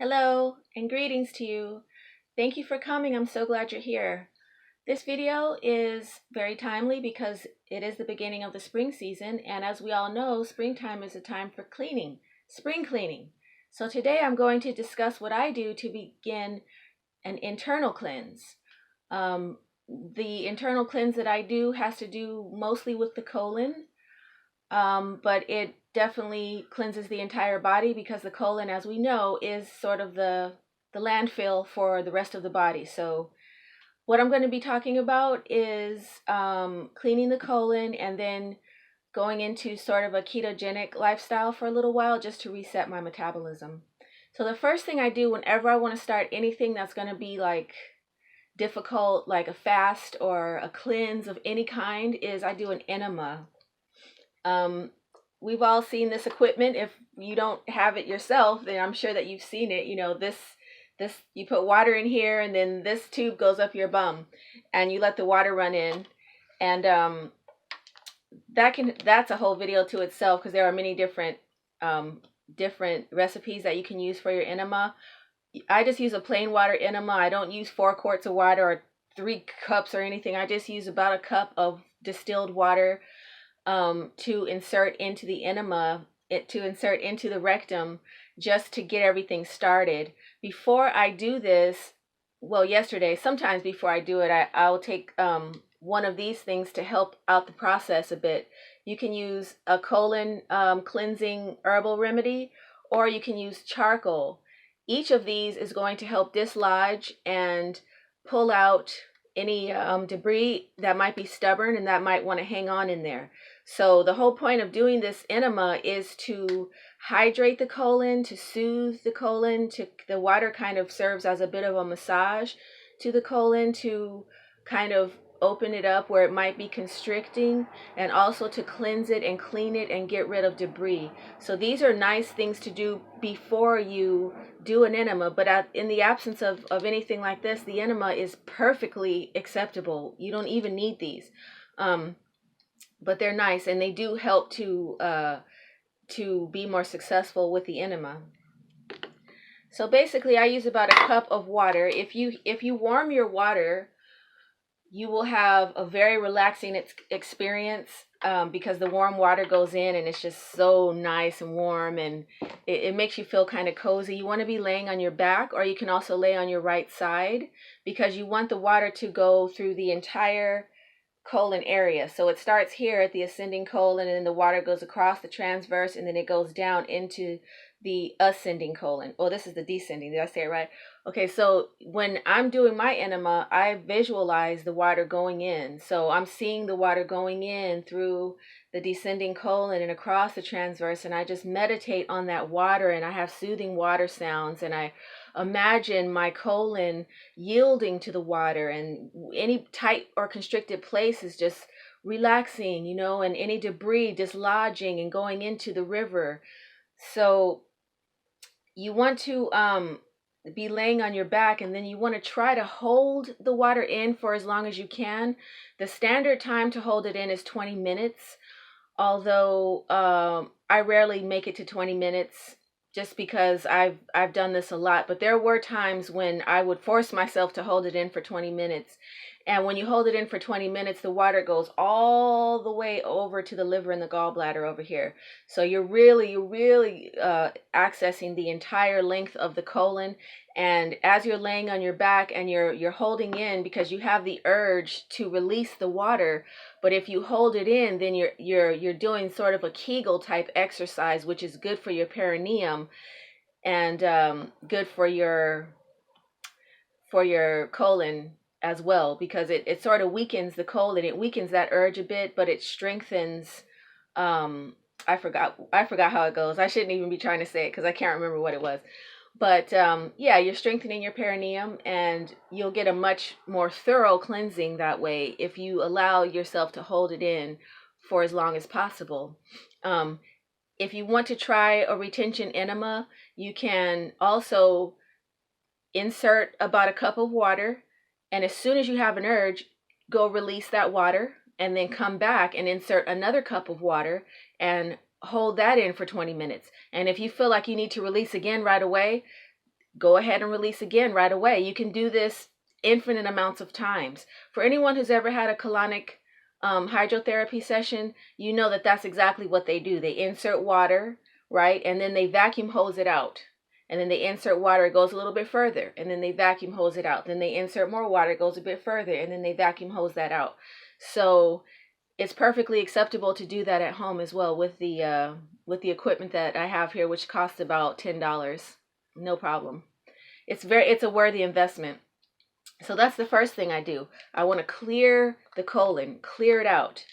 Hello and greetings to you. Thank you for coming. I'm so glad you're here. This video is very timely because it is the beginning of the spring season, and as we all know, springtime is a time for cleaning, spring cleaning. So today I'm going to discuss what I do to begin an internal cleanse. The internal cleanse that I do has to do mostly with the colon, but it definitely cleanses the entire body because the colon, as we know, is sort of the landfill for the rest of the body. So what I'm going to be talking about is cleaning the colon and then going into sort of a ketogenic lifestyle for a little while just to reset my metabolism. So the first thing I do whenever I want to start anything that's going to be like difficult, like a fast or a cleanse of any kind, is I do an enema. We've all seen this equipment. If you don't have it yourself, then I'm sure that you've seen it. You know, this you put water in here, and then this tube goes up your bum, and you let the water run in, and that's a whole video to itself because there are many different recipes that you can use for your enema. I just use a plain water enema. I don't use 4 quarts of water or 3 cups or anything. I just use about a cup of distilled water to insert into the enema, to insert into the rectum, just to get everything started. Before I do this, well, yesterday, sometimes before I do it, I'll take one of these things to help out the process a bit. You can use a colon cleansing herbal remedy, or you can use charcoal. Each of these is going to help dislodge and pull out any debris that might be stubborn and that might want to hang on in there. So the whole point of doing this enema is to hydrate the colon, to soothe the colon. The water kind of serves as a bit of a massage to the colon to kind of open it up where it might be constricting, and also to cleanse it and clean it and get rid of debris. So these are nice things to do before you do an enema, but in the absence of anything like this, the enema is perfectly acceptable. You don't even need these. But they're nice, and they do help to be more successful with the enema. So basically, I use about a cup of water. If you warm your water, you will have a very relaxing experience because the warm water goes in and it's just so nice and warm, and it makes you feel kind of cozy. You want to be laying on your back, or you can also lay on your right side because you want the water to go through the entire colon area. So it starts here at the ascending colon, and then the water goes across the transverse, and then it goes down into the ascending colon. Oh, this is the descending. Did I say it right? Okay, so when I'm doing my enema, I visualize the water going in. So I'm seeing the water going in through the descending colon and across the transverse, and I just meditate on that water, and I have soothing water sounds, and I imagine my colon yielding to the water, and any tight or constricted place is just relaxing, and any debris dislodging and going into the river. So you want to be laying on your back, and then you want to try to hold the water in for as long as you can. The standard time to hold it in is 20 minutes, although I rarely make it to 20 minutes just because I've done this a lot. But there were times when I would force myself to hold it in for 20 minutes. And when you hold it in for 20 minutes, the water goes all the way over to the liver and the gallbladder over here. So you're really accessing the entire length of the colon. And as you're laying on your back and you're holding in, because you have the urge to release the water, but if you hold it in, then you're doing sort of a Kegel type exercise, which is good for your perineum and good for your colon as well, because it sort of weakens the colon. It weakens that urge a bit, but it strengthens. I forgot how it goes. I shouldn't even be trying to say it because I can't remember what it was. But yeah, you're strengthening your perineum, and you'll get a much more thorough cleansing that way if you allow yourself to hold it in for as long as possible. If you want to try a retention enema, you can also insert about a cup of water, and as soon as you have an urge, go release that water, and then come back and insert another cup of water and hold that in for 20 minutes. And if you feel like you need to release again right away, go ahead and release again right away. You can do this infinite amounts of times. For anyone who's ever had a colonic hydrotherapy session, you know that that's exactly what they do. They insert water, right? And then they vacuum hose it out. And then they insert water, it goes a little bit further. And then they vacuum hose it out. Then they insert more water, it goes a bit further. And then they vacuum hose that out. So it's perfectly acceptable to do that at home as well with the equipment that I have here, which costs about $10. No problem. It's a worthy investment. So that's the first thing I do. I want to clear the colon, clear it out.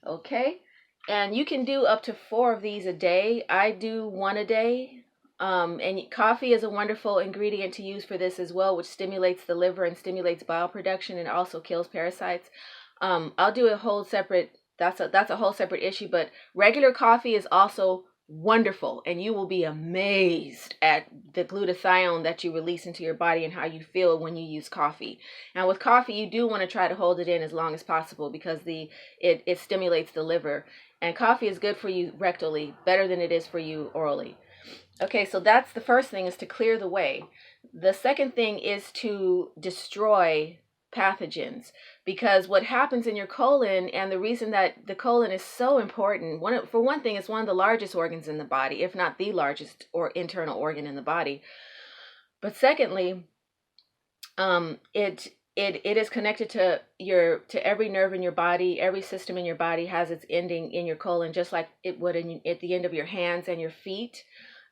Okay? And you can do up to 4 of these a day. I do 1 a day. And coffee is a wonderful ingredient to use for this as well, which stimulates the liver and stimulates bile production and also kills parasites. I'll do a whole separate, that's a whole separate issue, but regular coffee is also wonderful, and you will be amazed at the glutathione that you release into your body and how you feel when you use coffee. Now with coffee, you do want to try to hold it in as long as possible because it stimulates the liver, and coffee is good for you rectally, better than it is for you orally. Okay, so that's the first thing, is to clear the way. The second thing is to destroy pathogens, because what happens in your colon, and the reason that the colon is so important, for one thing, it's one of the largest organs in the body, if not the largest or internal organ in the body. But secondly, it is connected to every nerve in your body. Every system in your body has its ending in your colon, just like it would at the end of your hands and your feet.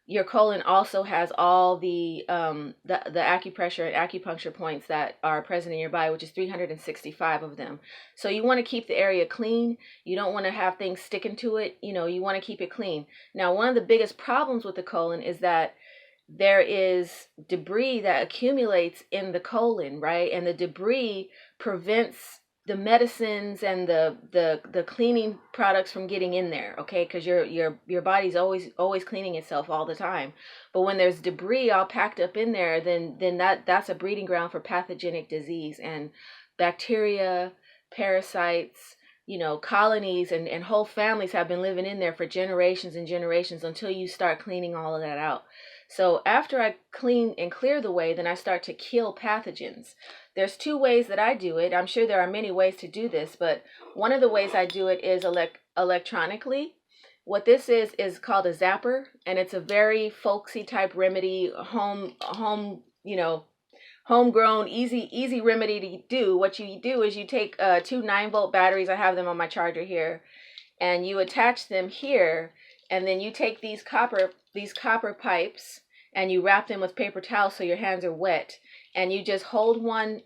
Your colon also has all the acupressure and acupuncture points that are present in your body, which is 365 of them. So you want to keep the area clean. You don't want to have things sticking to it. You want to keep it clean. Now, one of the biggest problems with the colon is that there is debris that accumulates in the colon, right? And the debris prevents the medicines and the cleaning products from getting in there, okay? Because your body's always cleaning itself all the time. But when there's debris all packed up in there, then that's a breeding ground for pathogenic disease, and bacteria, parasites, colonies and whole families have been living in there for generations and generations until you start cleaning all of that out. So after I clean and clear the way, then I start to kill pathogens. There's 2 ways that I do it. I'm sure there are many ways to do this, but one of the ways I do it is electronically. What this is called a Zapper, and it's a very folksy type remedy, homegrown, easy remedy to do. What you do is you take 2 9-volt batteries. I have them on my charger here, and you attach them here, and then you take these copper pipes and you wrap them with paper towels so your hands are wet, and you just hold one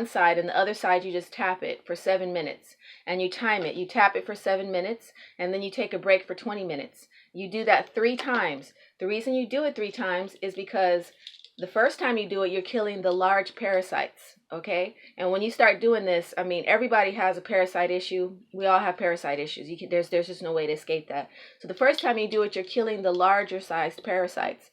side, and the other side you just tap it for 7 minutes, and you time it. You tap it for 7 minutes, and then you take a break for 20 minutes. You do that 3 times. The reason you do it 3 times is because the first time you do it, you're killing the large parasites, okay? And when you start doing this, I mean, everybody has a parasite issue. We all have parasite issues. There's just no way to escape that. So the first time you do it, you're killing the larger sized parasites.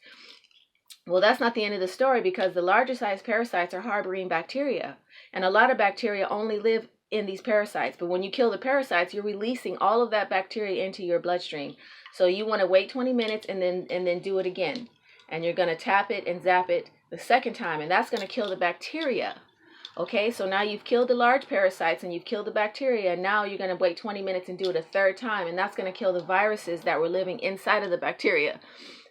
Well, that's not the end of the story, because the larger sized parasites are harboring bacteria, and a lot of bacteria only live in these parasites. But when you kill the parasites, you're releasing all of that bacteria into your bloodstream. So you want to wait 20 minutes and then do it again. And you're going to tap it and zap it the second time, and that's going to kill the bacteria. Okay, so now you've killed the large parasites and you've killed the bacteria, and now you're going to wait 20 minutes and do it a 3rd time, and that's going to kill the viruses that were living inside of the bacteria.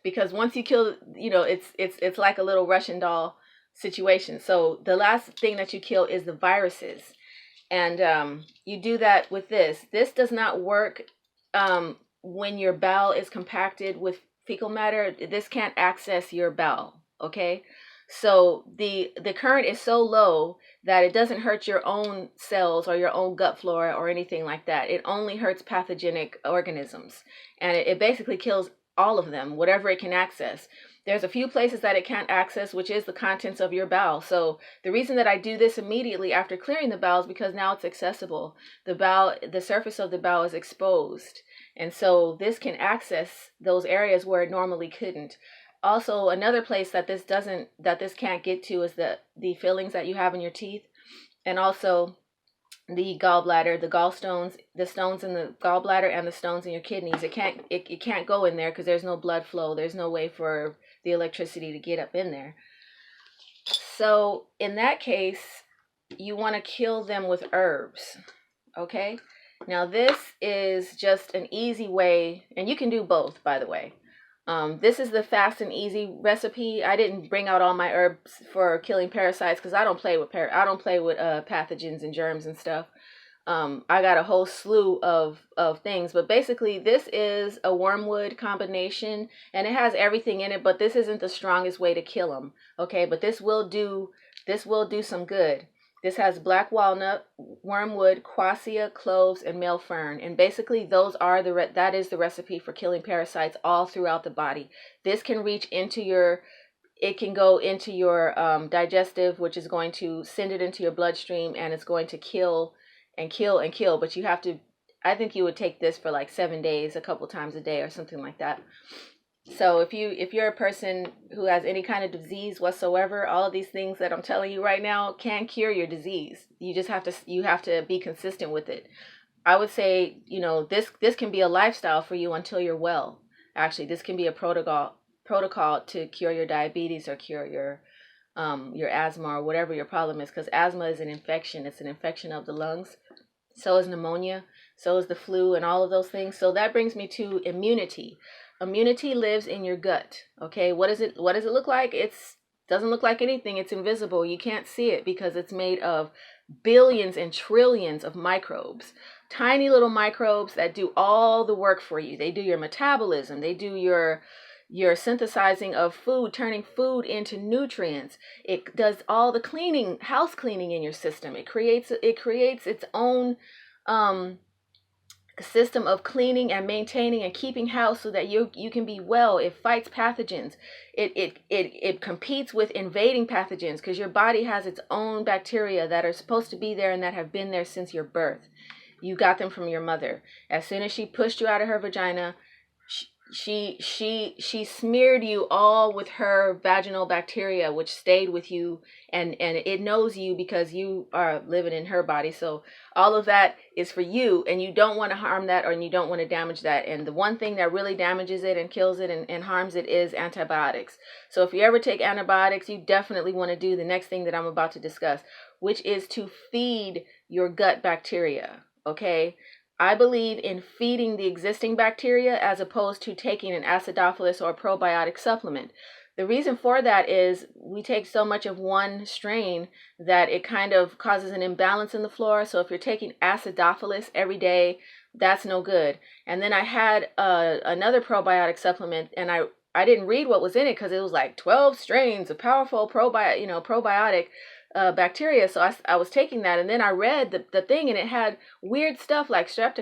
Because once you kill, it's like a little Russian doll situation. So the last thing that you kill is the viruses, and you do that with this. This does not work when your bowel is compacted with fecal matter. This can't access your bowel, okay? So the current is so low that it doesn't hurt your own cells or your own gut flora or anything like that. It only hurts pathogenic organisms, and it basically kills all of them, whatever it can access. There's a few places that it can't access, which is the contents of your bowel. So the reason that I do this immediately after clearing the bowel is because now it's accessible. The surface of the bowel is exposed, and so this can access those areas where it normally couldn't. Also, another place that this can't get to is the fillings that you have in your teeth, and also the gallbladder, the gallstones, the stones in the gallbladder, and the stones in your kidneys. It can't go in there because there's no blood flow. There's no way for the electricity to get up in there. So in that case, you want to kill them with herbs. Okay, now this is just an easy way, and you can do both, by the way. This is the fast and easy recipe. I didn't bring out all my herbs for killing parasites because I don't play with pathogens and germs and stuff. I got a whole slew of things, but basically this is a wormwood combination, and it has everything in it, but this isn't the strongest way to kill them. Okay, but this will do some good. This has black walnut, wormwood, quassia, cloves, and male fern. And basically that is the recipe for killing parasites all throughout the body. This can reach into it can go into your digestive, which is going to send it into your bloodstream, and it's going to kill and kill and kill. But you have to, I think you would take this for like 7 days, a couple times a day or something like that. So if you're a person who has any kind of disease whatsoever, all of these things that I'm telling you right now can cure your disease. You just have to be consistent with it. I would say, this can be a lifestyle for you until you're well. Actually, this can be a protocol to cure your diabetes or cure your asthma or whatever your problem is, because asthma is an infection. It's an infection of the lungs. So is pneumonia. So is the flu and all of those things. So that brings me to immunity. Immunity lives in your gut. Okay, what does it look like? It doesn't look like anything. It's invisible. You can't see it because it's made of billions and trillions of microbes. Tiny little microbes that do all the work for you. They do your metabolism. They do your synthesizing of food, turning food into nutrients. It does all the cleaning, house cleaning in your system. It creates its own system of cleaning and maintaining and keeping house so that you can be well. It fights pathogens. It competes with invading pathogens because your body has its own bacteria that are supposed to be there and that have been there since your birth. You got them from your mother. As soon as she pushed you out of her vagina, she smeared you all with her vaginal bacteria, which stayed with you, and it knows you because you are living in her body. So all of that is for you, and you don't want to harm that, or you don't want to damage that. And the one thing that really damages it and kills it and harms it is antibiotics. So if you ever take antibiotics, you definitely want to do the next thing that I'm about to discuss, which is to feed your gut bacteria. Okay, I believe in feeding the existing bacteria as opposed to taking an acidophilus or probiotic supplement. The reason for that is we take so much of one strain that it kind of causes an imbalance in the flora. So if you're taking acidophilus every day, that's no good. And then I had another probiotic supplement, and I didn't read what was in it because it was like 12 strains of powerful probiotic bacteria. So I was taking that, and then I read the thing, and it had weird stuff like staph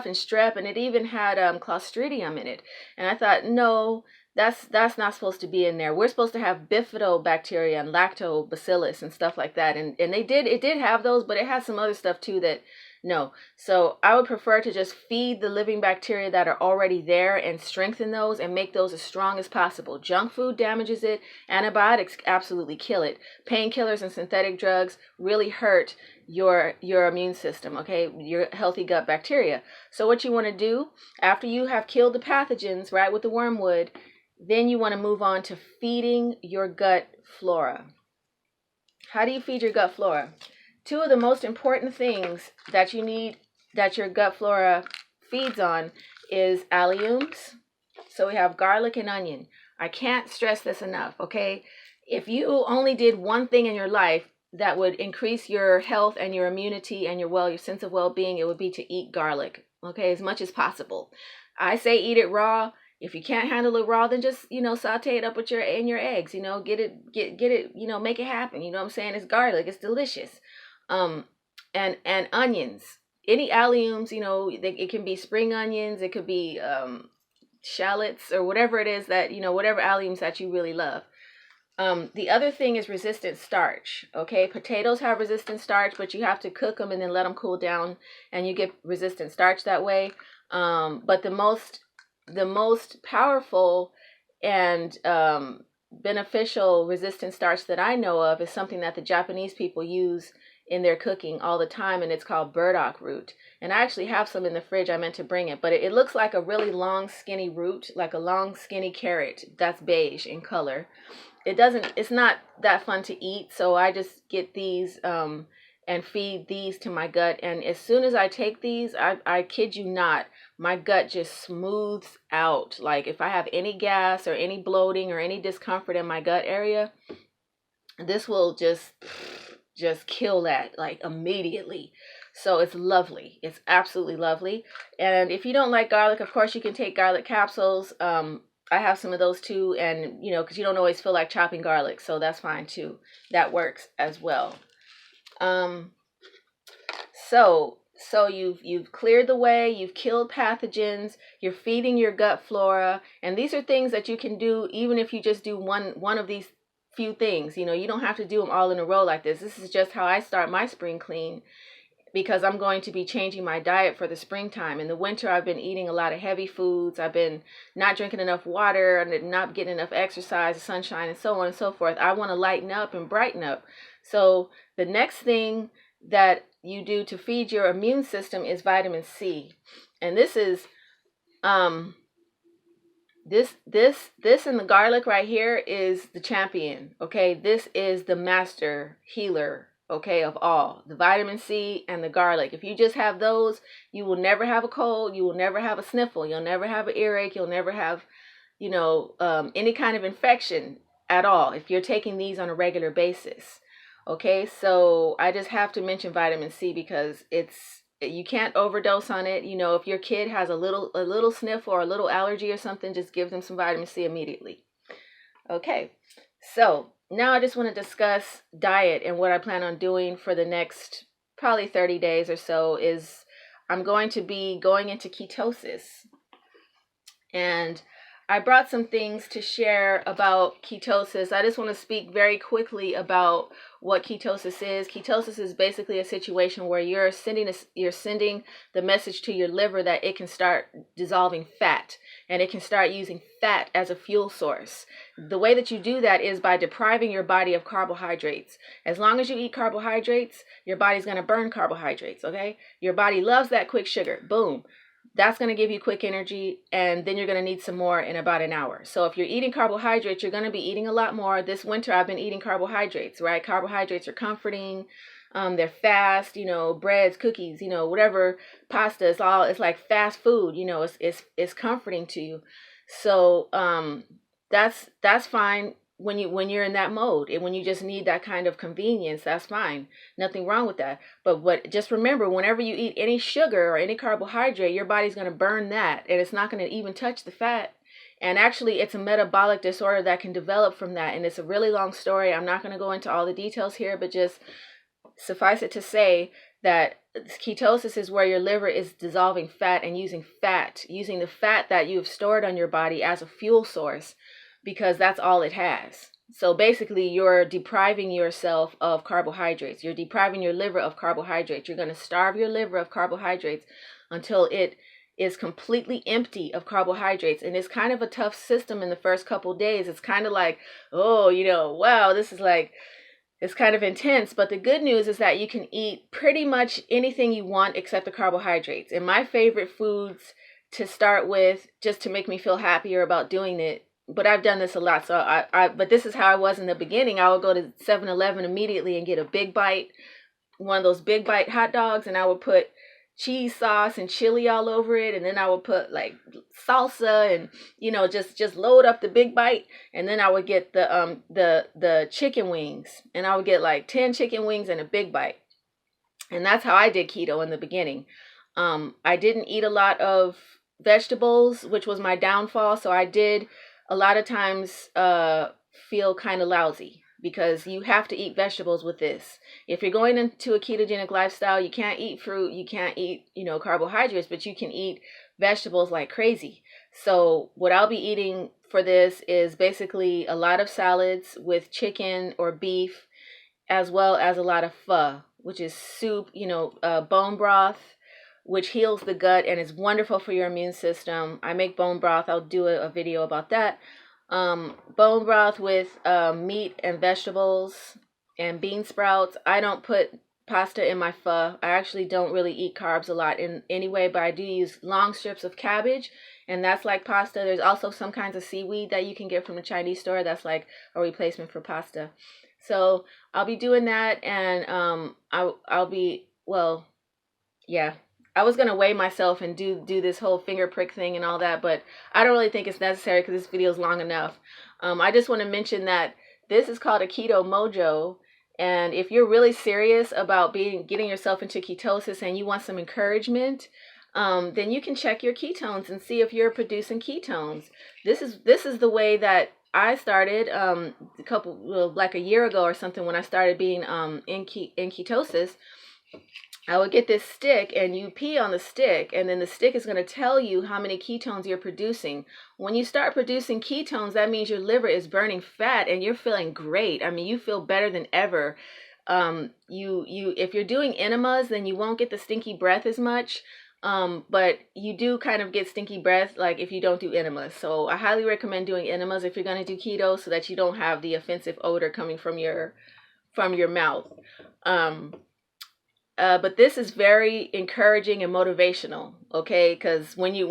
and strep, and it even had clostridium in it. And I thought, no, that's not supposed to be in there. We're supposed to have bifidobacteria and lactobacillus and stuff like that. And it did have those, but it has some other stuff too that no. So I would prefer to just feed the living bacteria that are already there and strengthen those and make those as strong as possible. Junk food damages it. Antibiotics absolutely kill it. Painkillers and synthetic drugs really hurt your immune system, okay? Your healthy gut bacteria. So what you want to do after you have killed the pathogens, right, with the wormwood, then you want to move on to feeding your gut flora. How do you feed your gut flora? Two of the most important things that you need, that your gut flora feeds on, is alliums. So we have garlic and onion. I can't stress this enough, okay? If you only did one thing in your life that would increase your health and your immunity and your sense of well-being, it would be to eat garlic, okay, as much as possible. I say eat it raw. If you can't handle it raw, then just, saute it up with your eggs, get it, make it happen. You know what I'm saying? It's garlic. It's delicious. And onions, any alliums, it can be spring onions, it could be shallots, or whatever it is that, whatever alliums that you really love. The other thing is resistant starch. Okay, potatoes have resistant starch, but you have to cook them and then let them cool down, and you get resistant starch that way. But the most powerful and beneficial resistant starch that I know of is something that the Japanese people use in their cooking all the time, and it's called burdock root. And I actually have some in the fridge. I meant to bring it, but it looks like a really long skinny root, like a long skinny carrot that's beige in color. It's not that fun to eat, so I just get these and feed these to my gut. And as soon as I take these, I kid you not, my gut just smooths out. Like if I have any gas or any bloating or any discomfort in my gut area, this will just kill that like immediately. So it's lovely. It's absolutely lovely. And if you don't like garlic, of course you can take garlic capsules. I have some of those too, and because you don't always feel like chopping garlic, so that's fine too. That works as well. So you've cleared the way, you've killed pathogens, you're feeding your gut flora, and these are things that you can do even if you just do one of these few things. You don't have to do them all in a row like this. This is just how I start my spring clean, because I'm going to be changing my diet for the springtime. In the winter, I've been eating a lot of heavy foods. I've been not drinking enough water and not getting enough exercise, sunshine, and so on and so forth. I want to lighten up and brighten up. So the next thing that you do to feed your immune system is vitamin C. And this is this and the garlic right here is the champion. Okay, this is the master healer, okay, of all. The vitamin C and the garlic. If you just have those, you will never have a cold, you will never have a sniffle, you'll never have an earache, you'll never have any kind of infection at all if you're taking these on a regular basis. Okay, so I just have to mention vitamin C because you can't overdose on it. If your kid has a little sniff or a little allergy or something, just give them some vitamin C immediately. Okay, so now I just want to discuss diet, and what I plan on doing for the next probably 30 days or so is I'm going to be going into ketosis. And I brought some things to share about ketosis. I just want to speak very quickly about what ketosis is. Ketosis is basically a situation where you're sending the message to your liver that it can start dissolving fat, and it can start using fat as a fuel source. The way that you do that is by depriving your body of carbohydrates. As long as you eat carbohydrates, your body's going to burn carbohydrates, okay? Your body loves that quick sugar. Boom. That's going to give you quick energy, and then you're going to need some more in about an hour. So if you're eating carbohydrates, you're going to be eating a lot more. This winter, I've been eating carbohydrates, right? Carbohydrates are comforting. They're fast, breads, cookies, whatever, pasta. It's like fast food. It's comforting to you. So that's fine when you're in that mode, and when you just need that kind of convenience, that's fine. Nothing wrong with that. But just remember, whenever you eat any sugar or any carbohydrate, your body's going to burn that, and it's not going to even touch the fat. And actually, it's a metabolic disorder that can develop from that. And it's a really long story. I'm not going to go into all the details here, but just suffice it to say that ketosis is where your liver is dissolving fat and using the fat that you've stored on your body as a fuel source, because that's all it has. So basically, you're depriving yourself of carbohydrates. You're depriving your liver of carbohydrates. You're going to starve your liver of carbohydrates until it is completely empty of carbohydrates. And it's kind of a tough system in the first couple of days. It's kind of like, wow, this is like, it's kind of intense. But the good news is that you can eat pretty much anything you want except the carbohydrates. And my favorite foods to start with, just to make me feel happier about doing it, but I've done this a lot, so but this is how I was in the beginning. I would go to 7-Eleven immediately and get a big bite, one of those big bite hot dogs, and I would put cheese sauce and chili all over it, and then I would put like salsa and just load up the big bite, and then I would get the chicken wings, and I would get like 10 chicken wings and a big bite. And that's how I did keto in the beginning. I didn't eat a lot of vegetables, which was my downfall, so I did a lot of times feel kind of lousy, because you have to eat vegetables with this. If you're going into a ketogenic lifestyle, you can't eat fruit, you can't eat, carbohydrates, but you can eat vegetables like crazy. So what I'll be eating for this is basically a lot of salads with chicken or beef, as well as a lot of pho, which is soup, bone broth, which heals the gut and is wonderful for your immune system. I make bone broth. I'll do a video about that. Bone broth with meat and vegetables and bean sprouts. I don't put pasta in my pho. I actually don't really eat carbs a lot in anyway, but I do use long strips of cabbage, and that's like pasta. There's also some kinds of seaweed that you can get from the Chinese store that's like a replacement for pasta. So I'll be doing that, and I'll be, well, yeah. I was gonna weigh myself and do this whole finger prick thing and all that, but I don't really think it's necessary because this video is long enough. I just want to mention that this is called a keto mojo, and if you're really serious about getting yourself into ketosis and you want some encouragement, then you can check your ketones and see if you're producing ketones. This is the way that I started like a year ago or something, when I started being in ketosis. I would get this stick, and you pee on the stick, and then the stick is going to tell you how many ketones you're producing. When you start producing ketones, that means your liver is burning fat and you're feeling great. I mean, you feel better than ever. If you're doing enemas, then you won't get the stinky breath as much. But you do kind of get stinky breath like if you don't do enemas. So I highly recommend doing enemas if you're going to do keto, so that you don't have the offensive odor coming from your mouth. But this is very encouraging and motivational, okay? Because when you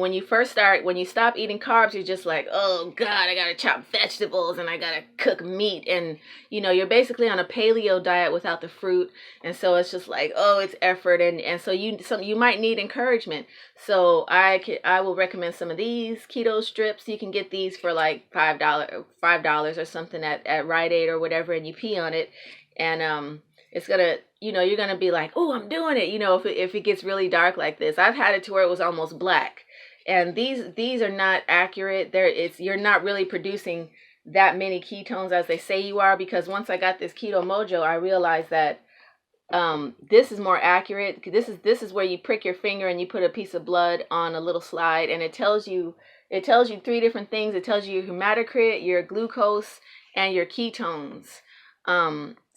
stop eating carbs, you're just like, oh God, I gotta chop vegetables and I gotta cook meat, and you're basically on a paleo diet without the fruit, and so it's just like, oh, it's effort, and so you might need encouragement. So I will recommend some of these keto strips. You can get these for like $5 or something at Rite Aid or whatever, and you pee on it, and it's gonna, you're gonna be like, oh, I'm doing it. If it gets really dark like this. I've had it to where it was almost black, and these are not accurate. You're not really producing that many ketones as they say you are, because once I got this keto mojo, I realized that this is more accurate. This is where you prick your finger and you put a piece of blood on a little slide, and it tells you 3 different things. It tells you your hematocrit, your glucose, and your ketones.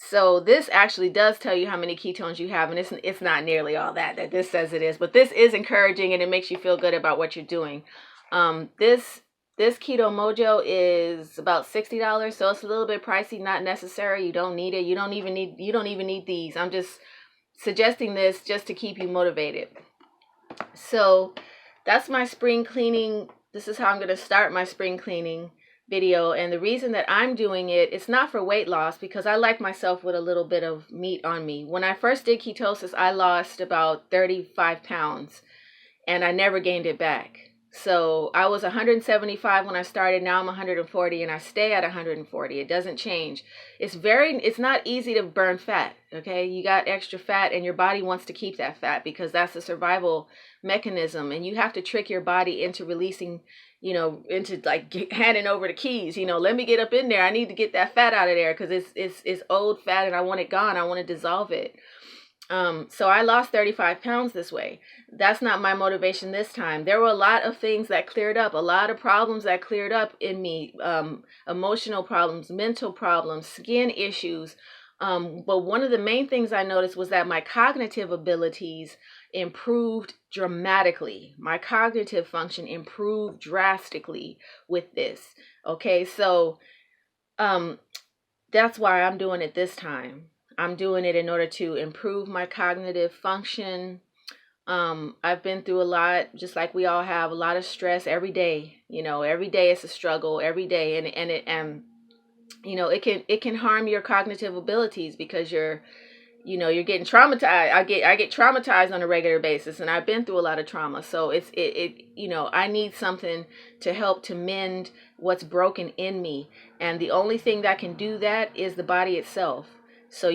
So this actually does tell you how many ketones you have, and it's not nearly all that this says it is, but this is encouraging and it makes you feel good about what you're doing. This keto mojo is about $60, so it's a little bit pricey, not necessary. You don't need it. You don't even need these. I'm just suggesting this just to keep you motivated. So that's my spring cleaning. This is how I'm going to start my spring cleaning video, and the reason that I'm doing it's not for weight loss, because I like myself with a little bit of meat on me. When I first did ketosis, I lost about 35 pounds and I never gained it back. So I was 175 when I started. Now I'm 140, and I stay at 140. It doesn't change. It's not easy to burn fat. Okay, you got extra fat and your body wants to keep that fat because that's a survival mechanism, and you have to trick your body into releasing, into like handing over the keys. Let me get up in there. I need to get that fat out of there because it's old fat and I want it gone. I want to dissolve it. So I lost 35 pounds this way. That's not my motivation this time. There were a lot of things that cleared up, a lot of problems that cleared up in me, emotional problems, mental problems, skin issues. But one of the main things I noticed was that my cognitive abilities improved dramatically. My cognitive function improved drastically with this. Okay, so that's why I'm doing it this time. I'm doing it in order to improve my cognitive function. I've been through a lot, just like we all have, a lot of stress every day. Every day it's a struggle every day, and it can harm your cognitive abilities because you're getting traumatized. I get traumatized on a regular basis, and I've been through a lot of trauma. So I need something to help to mend what's broken in me, and the only thing that can do that is the body itself. So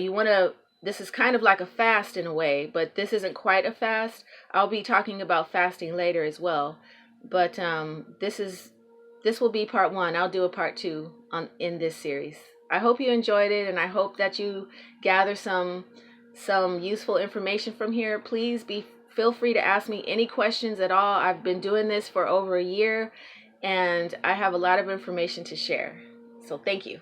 this is kind of like a fast in a way, but this isn't quite a fast. I'll be talking about fasting later as well. But this will be part 1. I'll do a part 2 in this series. I hope you enjoyed it, and I hope that you gather some useful information from here. Please feel free to ask me any questions at all. I've been doing this for over a year, and I have a lot of information to share. So thank you.